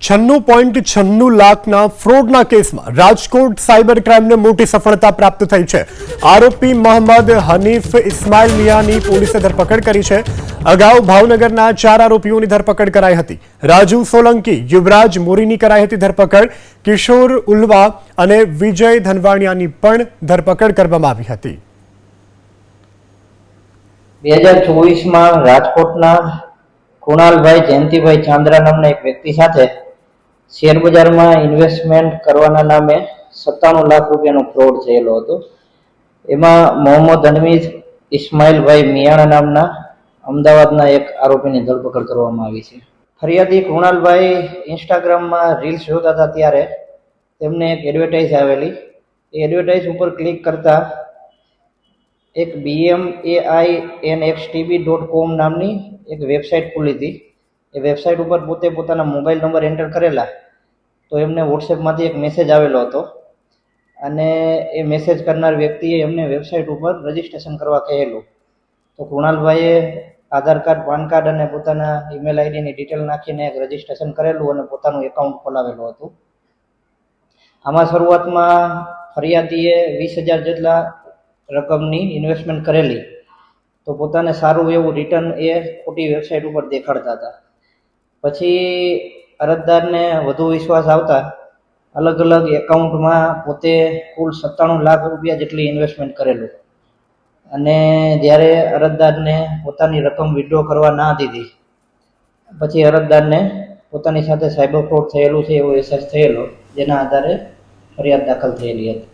96.96 લાખના ફ્રોડના કેસમાં રાજકોટ સાયબર ક્રાઇમને મોટી સફળતા પ્રાપ્ત થઈ છે। આરોપી મોહમ્મદ હનીફ ઇસ્માઇલ મિયાની પોલીસે ધરપકડ કરી છે। અગાઉ ભાવનગરના 4 આરોપીઓની ધરપકડ કરાઈ હતી। રાજુ સોલંકી, યુવરાજ મોરીની કરાઈ હતી ધરપકડ। કિશોર ઉલ્વા અને વિજય ધનવાણિયાની પણ ધરપકડ કરવામાં આવી હતી। 2024 રાજકોટના કુણાલભાઈ જયંતિભાઈ ચાંદ્રા નામના એક વ્યક્તિ સાથે શેર બજારમાં ઇન્વેસ્ટમેન્ટ કરવાના નામે 97 લાખ રૂપિયાનો ફ્રોડ થયેલો હતો। એમાં મોહમ્મદ હનીફ ઇસ્માઇલભાઈ મિયાણા નામના અમદાવાદના એક આરોપીની ધરપકડ કરવામાં આવી છે। ફરિયાદી કુણાલભાઈ ઇન્સ્ટાગ્રામમાં રીલ્સ જોતા હતા ત્યારે તેમને એક એડવર્ટાઇઝ આવેલી। એ એડવર્ટાઇઝ ઉપર ક્લિક કરતા એક bmainxtb.com નામની એક વેબસાઇટ ખુલી હતી। એ વેબસાઇટ ઉપર પોતે પોતાના મોબાઈલ નંબર એન્ટર કરેલા તો એમને વોટ્સએપમાંથી એક મેસેજ આવેલો હતો અને એ મેસેજ કરનાર વ્યક્તિએ એમને વેબસાઇટ ઉપર રજીસ્ટ્રેશન કરવા કહેલું। તો કુણાલભાઈએ આધાર કાર્ડ, પાન કાર્ડ અને પોતાના ઈમેલ આઈડીની ડિટેલ નાખીને એક રજીસ્ટ્રેશન કરેલું અને પોતાનું એકાઉન્ટ ખોલાવેલું હતું। આમાં શરૂઆતમાં ફરિયાદીએ 20,000 જેટલા રકમની ઇન્વેસ્ટમેન્ટ કરેલી તો પોતાને સારું એવું રિટર્ન એ ખોટી વેબસાઇટ ઉપર દેખાડતા હતા। પછી અરજદારને વધુ વિશ્વાસ આવતા અલગ અલગ એકાઉન્ટમાં પોતે કુલ 97 લાખ રૂપિયા જેટલી ઇન્વેસ્ટમેન્ટ કરેલું અને જ્યારે અરજદારને પોતાની રકમ વિથડ્રો કરવા ના દીધી પછી અરજદારને પોતાની સાથે સાયબર ફ્રોડ થયેલું છે એવો અહેસાસ થયેલો, જેના આધારે ફરિયાદ દાખલ થયેલી હતી।